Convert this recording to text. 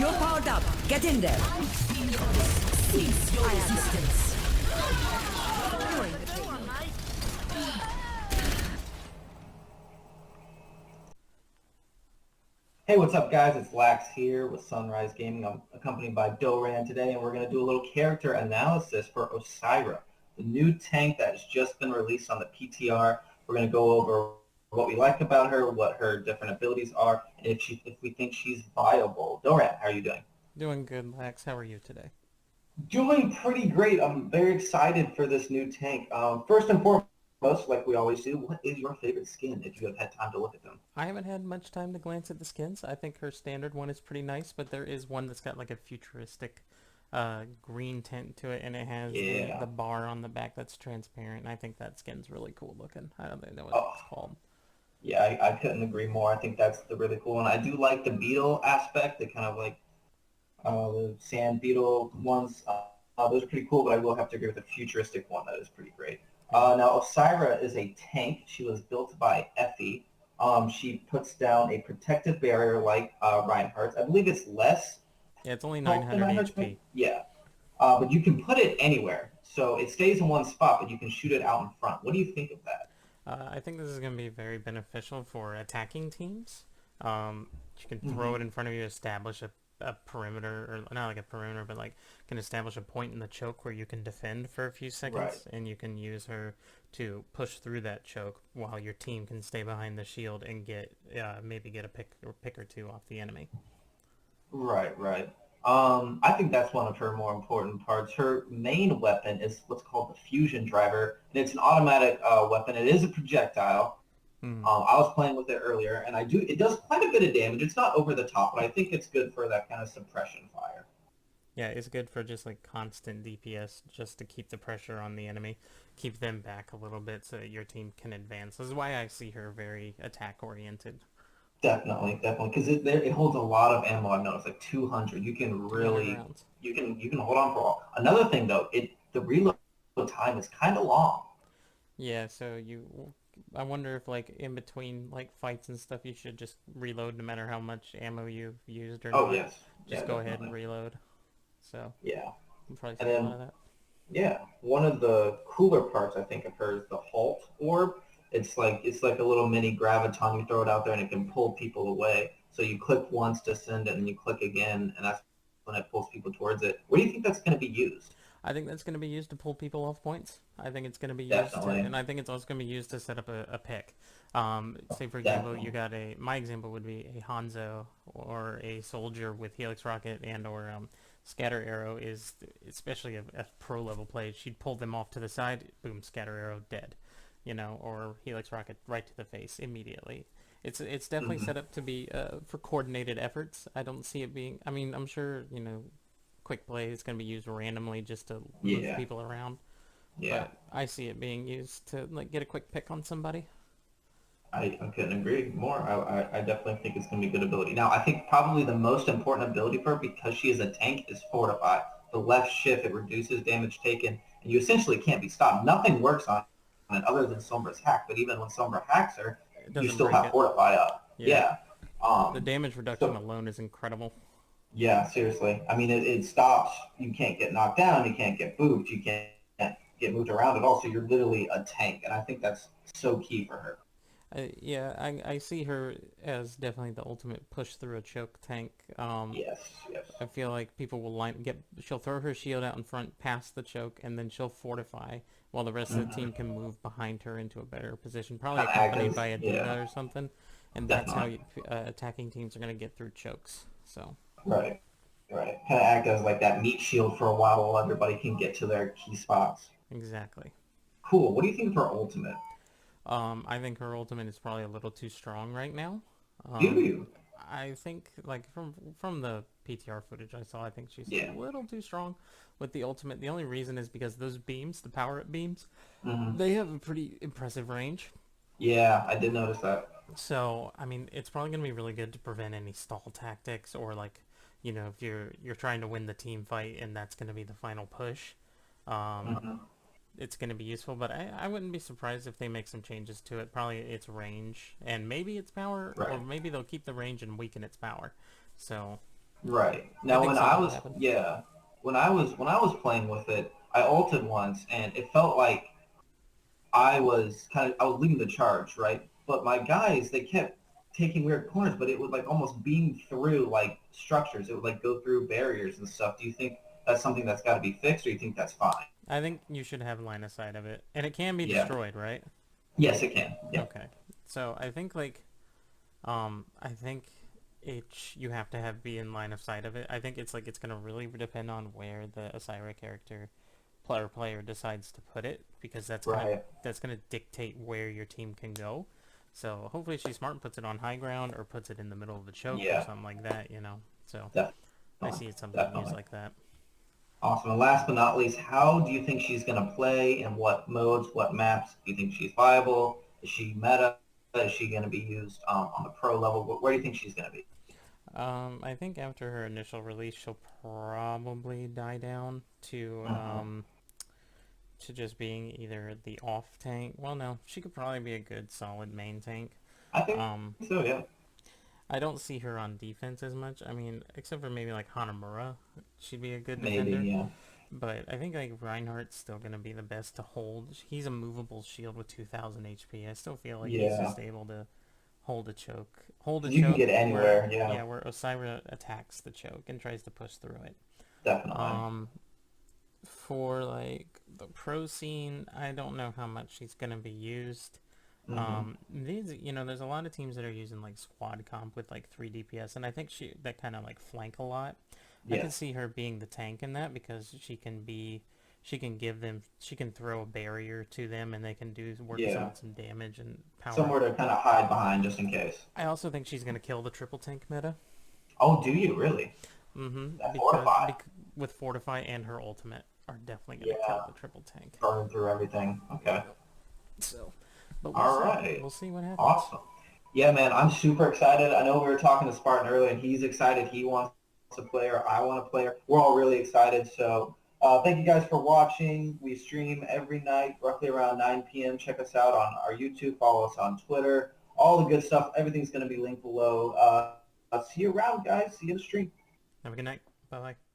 You're powered up. Get in there. Cease your resistance. Hey, what's up, guys? It's Lax here with Sunrise Gaming. I'm accompanied by Doran today, and we're going to do a little character analysis for ORISA, the new tank that has just been released on the PTR. We're going to go over what we like about her, what her different abilities are, and if we think she's viable. Doran, how are you doing? Doing good, Lax. How are you today? Doing pretty great. I'm very excited for this new tank. First and foremost, like we always do, what is your favorite skin if you have had time to look at them? I haven't had much time to glance at the skins. I think her standard one is pretty nice, but there is one that's got like a futuristic green tint to it, and it has the bar on the back that's transparent, and I think that skin's really cool looking. I don't know what it's called. Yeah, I couldn't agree more. I think that's the really cool one. I do like the beetle aspect, the kind of like the sand beetle ones. Those are pretty cool, but I will have to agree with the futuristic one. That is pretty great. Now, ORISA is a tank. She was built by Effie. She puts down a protective barrier like Reinhardt's. I believe it's less. Yeah, it's only health than 900 Reinhardt's. HP. Yeah, but you can put it anywhere. So it stays in one spot, but you can shoot it out in front. What do you think of that? I think this is going to be very beneficial for attacking teams. You can throw it in front of you, establish a perimeter, or not like a perimeter, but like can establish a point in the choke where you can defend for a few seconds, and you can use her to push through that choke while your team can stay behind the shield and get maybe get a pick or two off the enemy. Right, right. I think that's one of her more important parts. Her main weapon is what's called the fusion driver, and it's an automatic weapon. It is a projectile. I was playing with it earlier, and it does quite a bit of damage. It's not over the top, but I think it's good for that kind of suppression fire. Yeah, it's good for just like constant DPS, just to keep the pressure on the enemy, keep them back a little bit so that your team can advance. This is why I see her very attack oriented. Definitely, because it holds a lot of ammo. I've noticed, like 200. You can really rounds. you can hold on for a while. Another thing though, the reload time is kind of long. Yeah, so I wonder if like in between like fights and stuff, you should just reload no matter how much ammo you've used or not. Oh yes, Just go ahead and reload. So yeah, I'm probably and seeing a then lot of that. yeah, one of the cooler parts I think of her is the Halt orb. It's like a little mini graviton. You throw it out there and it can pull people away. So you click once to send it, and you click again, and that's when it pulls people towards it. Where do you think that's going to be used? I think that's going to be used to pull people off points. I think it's going to be used Definitely. and I think it's also going to be used to set up a pick. Say for example, Definitely. you got my example would be a Hanzo or a soldier with Helix Rocket and or Scatter Arrow is, especially a pro level play, she'd pull them off to the side, boom, Scatter Arrow dead. Or Helix Rocket right to the face immediately. It's definitely set up to be for coordinated efforts. I don't see it being. I mean, I'm sure quick play is going to be used randomly just to move people around. Yeah. But I see it being used to like get a quick pick on somebody. I couldn't agree more. I definitely think it's going to be a good ability. Now, I think probably the most important ability for her, because she is a tank, is Fortify. The left shift, it reduces damage taken, and you essentially can't be stopped. Nothing works on it other than Sombra's hack, but even when Sombra hacks her, It you doesn't still break have it. Fortify up. Yeah. Yeah. The damage reduction alone is incredible. Yeah, seriously. I mean, it stops. You can't get knocked down. You can't get booped. You can't get moved around at all. So you're literally a tank, and I think that's so key for her. Yeah, I see her as definitely the ultimate push through a choke tank. Yes, yes. I feel like people will she'll throw her shield out in front past the choke, and then she'll fortify while the rest of the team can move behind her into a better position, probably accompanied by a diva or something. And that's how attacking teams are going to get through chokes. So. Right, right. Kind of act as like that meat shield for a while everybody can get to their key spots. Exactly. Cool. What do you think of her ultimate? I think her ultimate is probably a little too strong right now. Do you? I think like from the PTR footage I saw, I think she's a little too strong with the ultimate. The only reason is because those beams, the power up beams, they have a pretty impressive range. Yeah, I did notice that. So I mean, it's probably gonna be really good to prevent any stall tactics or like, if you're trying to win the team fight and that's gonna be the final push. It's going to be useful, but I wouldn't be surprised if they make some changes to it. Probably its range, and maybe its power, or maybe they'll keep the range and weaken its power. So Right. I Now think when I something will was happen. yeah, when I was playing with it, I ulted once and it felt like I was leading the charge, right? But my guys, they kept taking weird corners, but it would like almost beam through like structures. It would like go through barriers and stuff. Do you think that's something that's got to be fixed, or you think that's fine? I think you should have line of sight of it, and it can be Yeah. destroyed, right? Yes, it can. Yeah. Okay. So I think like I think you have to have be in line of sight of it. I think it's like it's gonna really depend on where the Asira character player decides to put it, because Right. that's gonna dictate where your team can go. So hopefully she's smart and puts it on high ground or puts it in the middle of the choke or Yeah. something like that, you know. So I Definitely. see it's something used Definitely. like that. Awesome. And last but not least, how do you think she's going to play? In what modes? What maps? Do you think she's viable? Is she meta? Is she going to be used on the pro level? Where do you think she's going to be? I think after her initial release, she'll probably die down Mm-hmm. to just being either the off tank. Well, no, she could probably be a good solid main tank. I think Um, so. Yeah. I don't see her on defense as much. I mean, except for maybe like Hanamura, she'd be a good Maybe. defender. Yeah. But I think like Reinhardt's still gonna be the best to hold. He's a movable shield with 2,000 HP. I still feel like he's Yeah. just able to hold a Because you can choke get anywhere. Yeah. where Osira attacks the choke and tries to push through it. Definitely. Um, for like the pro scene, I don't know how much she's gonna be used. Mm-hmm. There's a lot of teams that are using like squad comp with like 3 DPS, and I think that kind of like flank a lot. I Yeah. could see her being the tank in that, because she can throw a barrier to them and they can do work Yeah. some damage and power. Somewhere to kind of hide behind just in case. I also think she's gonna kill the triple tank meta. Oh, do you really? Mm-hmm. That fortify. With Fortify and her ultimate are definitely gonna kill Yeah. the triple tank. Burn through everything. Okay. Yep. So, but we'll All see. right. We'll see what happens. Awesome. Yeah, man, I'm super excited. I know we were talking to Spartan earlier, and he's excited. He wants to play her. I want to play her. We're all really excited. So thank you guys for watching. We stream every night, roughly around 9 p.m. Check us out on our YouTube. Follow us on Twitter. All the good stuff. Everything's going to be linked below. See you around, guys. See you in the stream. Have a good night. Bye bye.